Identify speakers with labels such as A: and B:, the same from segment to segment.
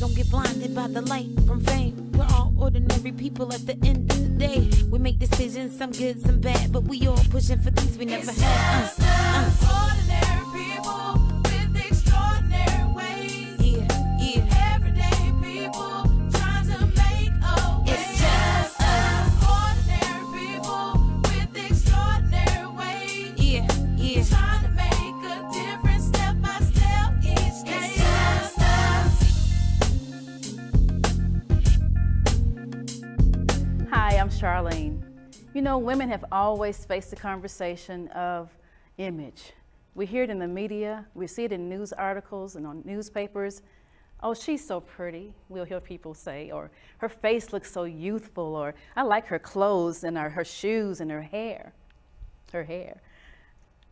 A: Don't get blinded by the light from fame. We're all ordinary people at the end of the day. We make decisions, some good, some bad, but we all pushing for things we never had.
B: Ordinary people with extraordinary ways.
A: Yeah.
B: Everyday people trying to make a way.
A: It's just us.
B: Ordinary people with extraordinary ways.
A: Yeah.
B: Trying to make a difference step by step each day. It's just us.
C: Hi, I'm Charlene. You know, women have always faced the conversation of image. We hear it in the media, we see it in news articles and on newspapers. Oh, she's so pretty, we'll hear people say, or her face looks so youthful, or I like her clothes and her shoes and her hair.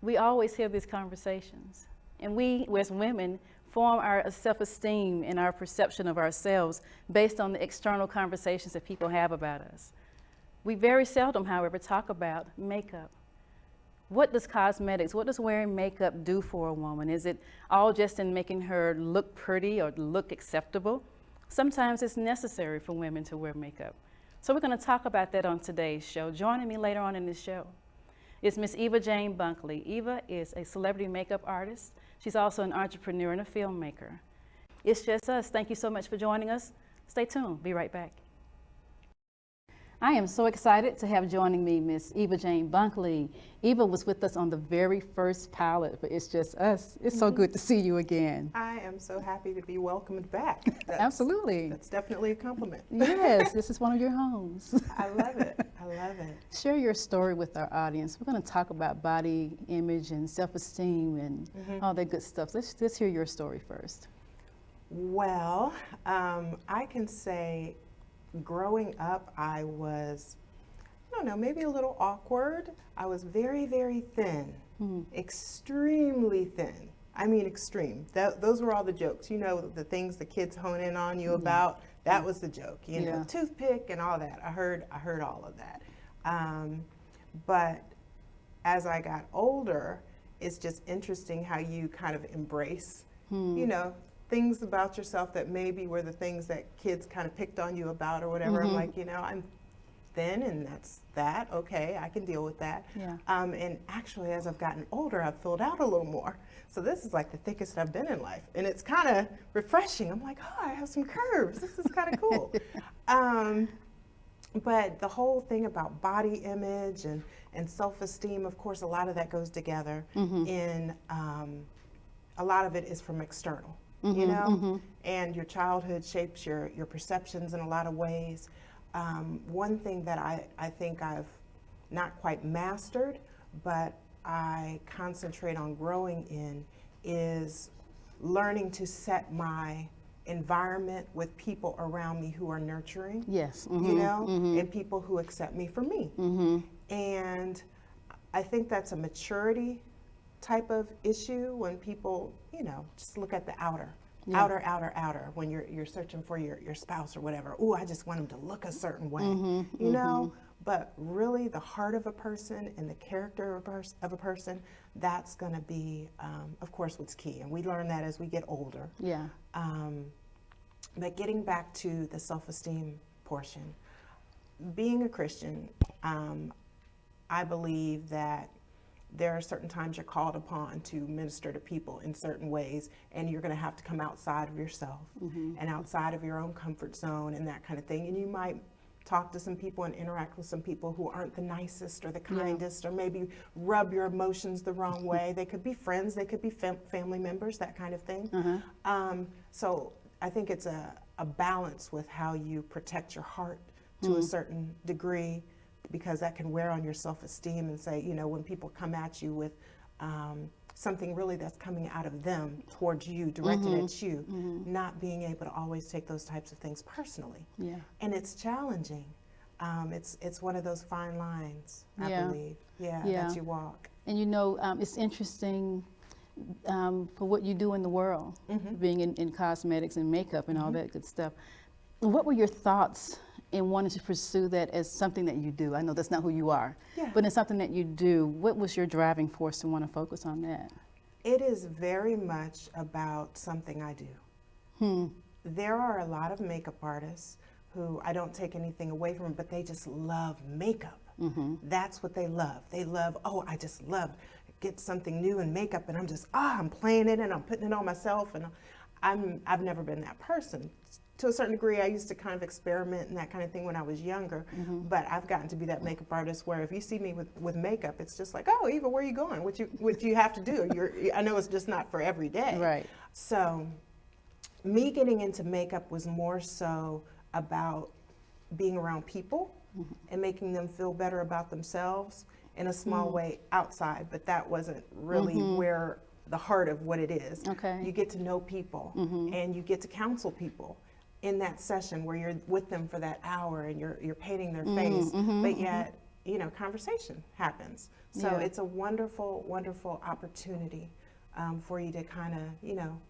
C: We always hear these conversations. And we, as women, form our self-esteem and our perception of ourselves based on the external conversations that people have about us. We very seldom, however, talk about makeup. What does cosmetics, what does wearing makeup do for a woman? Is it all just in making her look pretty or look acceptable? Sometimes it's necessary for women to wear makeup. So we're going to talk about that on today's show. Joining me later on in this show is Miss Eva Jane Bunkley. Eva is a celebrity makeup artist. She's also an entrepreneur and a filmmaker. It's just us. Thank you so much for joining us. Stay tuned. Be right back. I am so excited to have joining me Miss Eva Jane Bunkley. Eva was with us on the very first pilot for It's Just Us. It's so good to see you again.
D: I am so happy to be welcomed back.
C: Absolutely.
D: That's definitely a compliment.
C: Yes, this is one of your homes.
D: I love it. I love it.
C: Share your story with our audience. We're going to talk about body image and self-esteem and all that good stuff. Let's hear your story first.
D: Well, I can say growing up, I was, I don't know, maybe a little awkward. I was very, very thin, extremely thin. I mean, extreme. Those were all the jokes. You know, the things the kids hone in on you about, that was the joke. You know, toothpick and all that. I heard all of that. But as I got older, it's just interesting how you kind of embrace, you know, things about yourself that maybe were the things that kids kind of picked on you about or whatever. I'm like, you know, I'm thin and that's that. Okay, I can deal with that.
C: Yeah.
D: And actually, as I've gotten older, I've filled out a little more. So this is like the thickest I've been in life. And it's kind of refreshing. I'm like, oh, I have some curves. This is kind of cool. But the whole thing about body image and self-esteem, of course, a lot of that goes together. In a lot of it is from external. You know, and your childhood shapes your perceptions in a lot of ways. One thing that I think I've not quite mastered, but I concentrate on growing in is learning to set my environment with people around me who are nurturing.
C: Yes.
D: You know, and people who accept me for me. And I think that's a maturity type of issue when people, you know, just look at the outer, when you're searching for your spouse or whatever. Ooh, I just want them to look a certain way, you know? But really the heart of a person and the character of a person, that's gonna be, of course, what's key. And we learn that as we get older.
C: Yeah.
D: But getting back to the self-esteem portion, being a Christian, I believe that there are certain times you're called upon to minister to people in certain ways, and you're going to have to come outside of yourself and outside of your own comfort zone and that kind of thing. And you might talk to some people and interact with some people who aren't the nicest or the kindest, or maybe rub your emotions the wrong way. They could be friends, they could be family members, that kind of thing. So I think it's a balance with how you protect your heart to a certain degree, because that can wear on your self-esteem and say, you know, when people come at you with something really that's coming out of them towards you, directed at you, not being able to always take those types of things personally. Yeah. And it's challenging. It's one of those fine lines, I believe, that you walk.
C: And you know, it's interesting for what you do in the world, being in cosmetics and makeup and all that good stuff. What were your thoughts in wanting to pursue that as something that you do? I know that's not who you are, but it's something that you do. What was your driving force to want to focus on that?
D: It is very much about something I do. there are a lot of makeup artists who I don't take anything away from, but they just love makeup. That's what they love. They love, oh, I just love get something new in makeup, and I'm just, I'm playing it and I'm putting it on myself, and I've never been that person. To a certain degree, I used to kind of experiment and that kind of thing when I was younger, but I've gotten to be that makeup artist where if you see me with makeup, it's just like, oh, Eva, where are you going? What you have to do? I know it's just not for every day.
C: Right.
D: So me getting into makeup was more so about being around people and making them feel better about themselves in a small way outside, but that wasn't really where the heart of what it is.
C: Okay.
D: You get to know people and you get to counsel people in that session where you're with them for that hour and you're painting their face, but yet, conversation happens. So it's a wonderful, wonderful opportunity for you to kind of,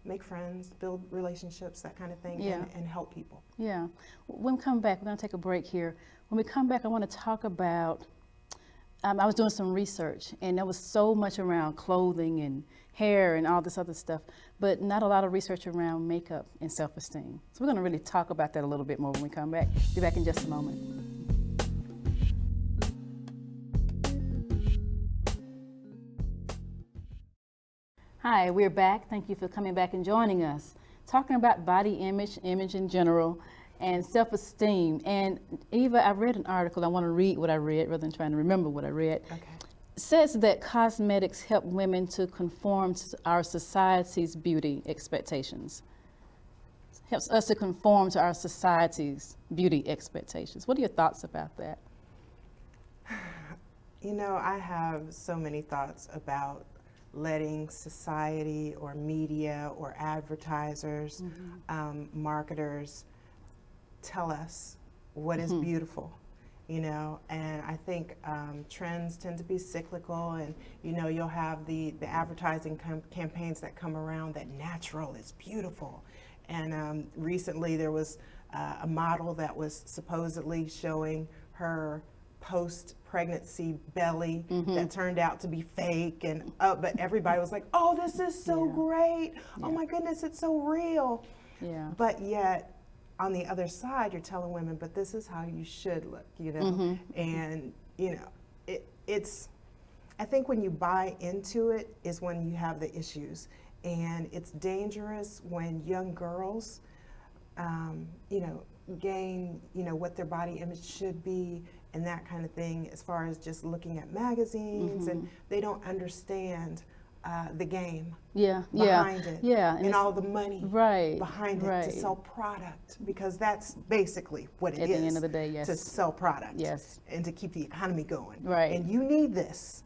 D: make friends, build relationships, that kind of thing, and help people.
C: Yeah. When we come back, we're going to take a break here. When we come back, I want to talk about, I was doing some research, and there was so much around clothing and hair and all this other stuff, but not a lot of research around makeup and self-esteem. So we're going to really talk about that a little bit more when we come back. Be back in just a moment. Hi, we're back. Thank you for coming back and joining us. Talking about body image in general, and self-esteem. And Eva, I read an article. I want to read what I read rather than trying to remember what I read.
D: Okay.
C: It says that cosmetics help women to conform to our society's beauty expectations. Helps us to conform to our society's beauty expectations. What are your thoughts about that?
D: I have so many thoughts about letting society or media or advertisers, marketers tell us what is beautiful, and I think trends tend to be cyclical, and you'll have the advertising campaigns that come around that natural is beautiful. And recently there was a model that was supposedly showing her post-pregnancy belly that turned out to be fake, and but everybody was like, oh, this is so great, oh my goodness, it's so real. But yet on the other side, you're telling women, but this is how you should look, and it's, I think when you buy into it is when you have the issues, and it's dangerous when young girls gain what their body image should be and that kind of thing, as far as just looking at magazines, and they don't understand the game behind it, and all the money behind it to sell product, because that's basically what it is.
C: At the end of the day,
D: to sell product, and to keep the economy going. And you need this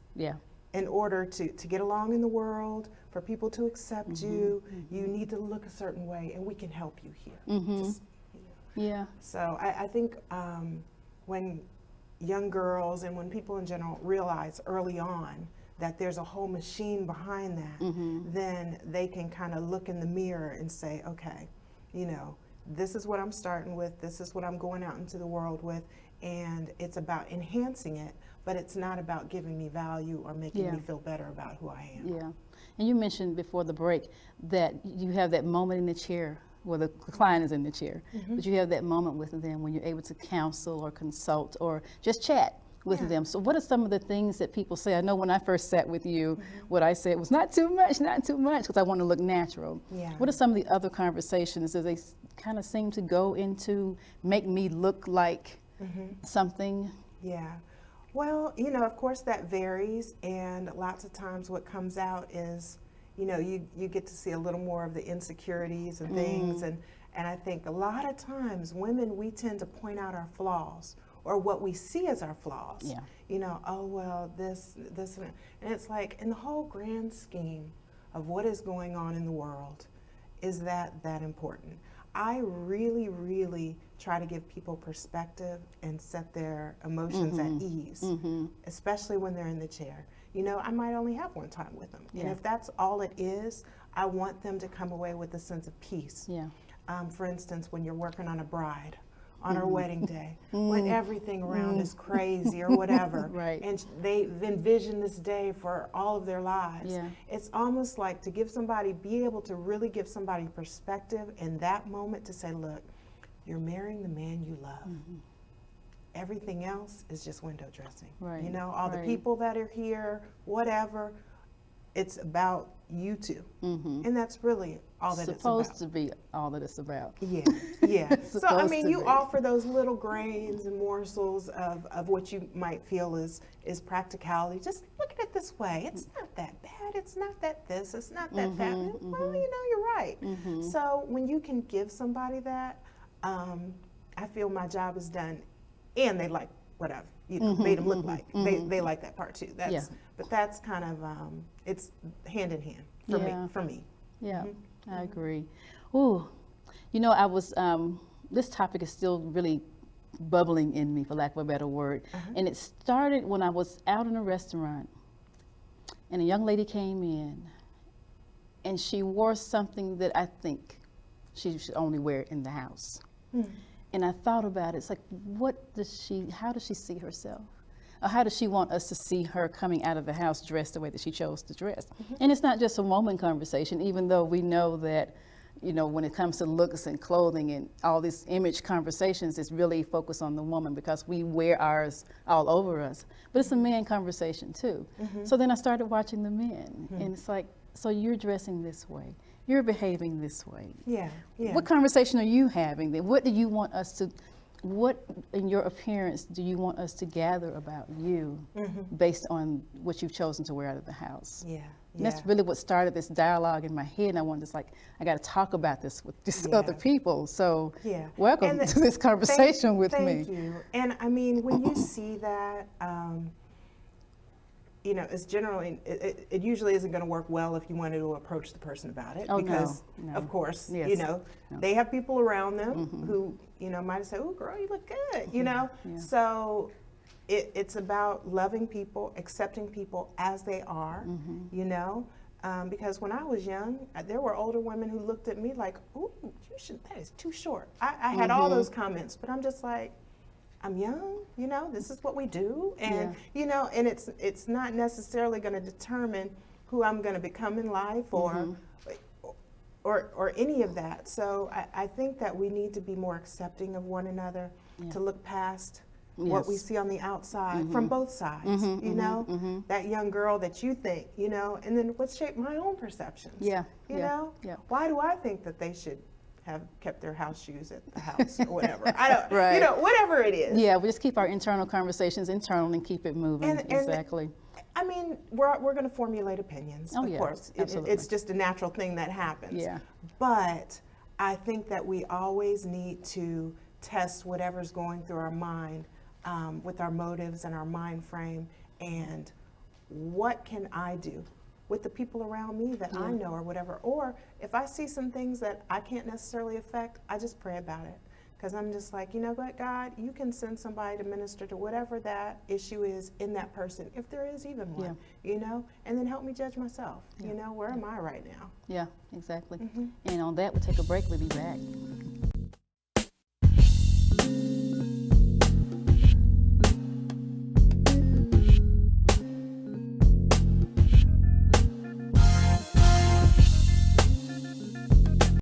D: in order to get along in the world, for people to accept you. You need to look a certain way, and we can help you here. So I think when young girls and when people in general realize early on that there's a whole machine behind that, then they can kind of look in the mirror and say, okay, this is what I'm starting with, this is what I'm going out into the world with, and it's about enhancing it, but it's not about giving me value or making me feel better about who I am.
C: And you mentioned before the break that you have that moment in the chair, well, the client is in the chair, but you have that moment with them when you're able to counsel or consult or just chat with them. So what are some of the things that people say? I know when I first sat with you, what I said was not too much, because I want to look natural. What are some of the other conversations that they kind of seem to go into, make me look like something?
D: Well, of course that varies, and lots of times what comes out is, you get to see a little more of the insecurities and things, and I think a lot of times women, we tend to point out our flaws, or what we see as our flaws. Oh, well, this, and it's like, in the whole grand scheme of what is going on in the world, is that important? I really, really try to give people perspective and set their emotions at ease, especially when they're in the chair. I might only have one time with them, and if that's all it is, I want them to come away with a sense of peace. For instance, when you're working on a bride on our wedding day, when everything around is crazy or whatever,
C: Right.
D: and they've envisioned this day for all of their lives.
C: Yeah.
D: It's almost like to give somebody, be able to really give somebody perspective in that moment to say, look, you're marrying the man you love. Everything else is just window dressing.
C: Right,
D: You know, all the
C: right.
D: people that are here, whatever, it's about you two. And that's really all that
C: Supposed
D: it's
C: to
D: about.
C: be all that it's about.
D: Yeah, yeah. So, I
C: Supposed
D: mean,
C: to
D: you
C: be.
D: offer those little grains and morsels of what you might feel is practicality. Just look at it this way. It's not that bad. It's not that this. It's not that that. Well, you know, you're right. So when you can give somebody that, I feel my job is done. And they like what I've made them look like. They like that part too. That's,
C: Yeah.
D: But that's kind of, it's hand in hand for
C: Yeah.
D: me. For me.
C: Yeah, I agree. Ooh, you know, I was, this topic is still really bubbling in me, for lack of a better word. And it started when I was out in a restaurant and a young lady came in and she wore something that I think she should only wear in the house. And I thought about it. It's like, how does she see herself? Or how does she want us to see her coming out of the house dressed the way that she chose to dress? And it's not just a woman conversation, even though we know that, you know, when it comes to looks and clothing and all these image conversations, it's really focused on the woman because we wear ours all over us. But it's a man conversation too. So then I started watching the men, and it's like, so you're dressing this way. You're behaving this way.
D: Yeah, yeah.
C: What conversation are you having then? What do you want us to, what in your appearance do you want us to gather about you based on what you've chosen to wear out of the house?
D: Yeah,
C: And that's really what started this dialogue in my head. And I wanted to I got to talk about this with these
D: Yeah.
C: other people. So
D: Yeah.
C: welcome
D: And
C: to this conversation with me.
D: Thank you. And I mean, when you see that, you know, it's generally, it usually isn't going to work well if you wanted to approach the person about it.
C: Oh,
D: because,
C: no.
D: of course,
C: Yes.
D: you know,
C: No.
D: they have people around them who, you know, might say, oh, girl, you look good, you know?
C: Yeah.
D: So it's about loving people, accepting people as they are, you know? Because when I was young, there were older women who looked at me like, ooh, that is too short. I had all those comments, but I'm just like, I'm young, you know, this is what we do. And, you know, and it's not necessarily going to determine who I'm going to become in life or any of that. So I think that we need to be more accepting of one another, to look past what we see on the outside from both sides, you know, that young girl that you think, you know, and then what's shaped my own perceptions, you know, why do I think that they should have kept their house shoes at the house or whatever. I don't,
C: Right.
D: you know, whatever it is.
C: Yeah, we just keep our internal conversations internal and keep it moving.
D: And
C: exactly.
D: I mean, we're going to formulate opinions,
C: Oh,
D: of
C: yeah,
D: course.
C: absolutely.
D: It's just a natural thing that happens.
C: Yeah.
D: But I think that we always need to test whatever's going through our mind with our motives and our mind frame, and what can I do with the people around me that I know or whatever. Or if I see some things that I can't necessarily affect, I just pray about it. Because I'm just like, you know what, God, you can send somebody to minister to whatever that issue is in that person, if there is even one, you know, and then help me judge myself. You know, where am I right now?
C: Yeah, exactly. And on that, we'll take a break. We'll be back.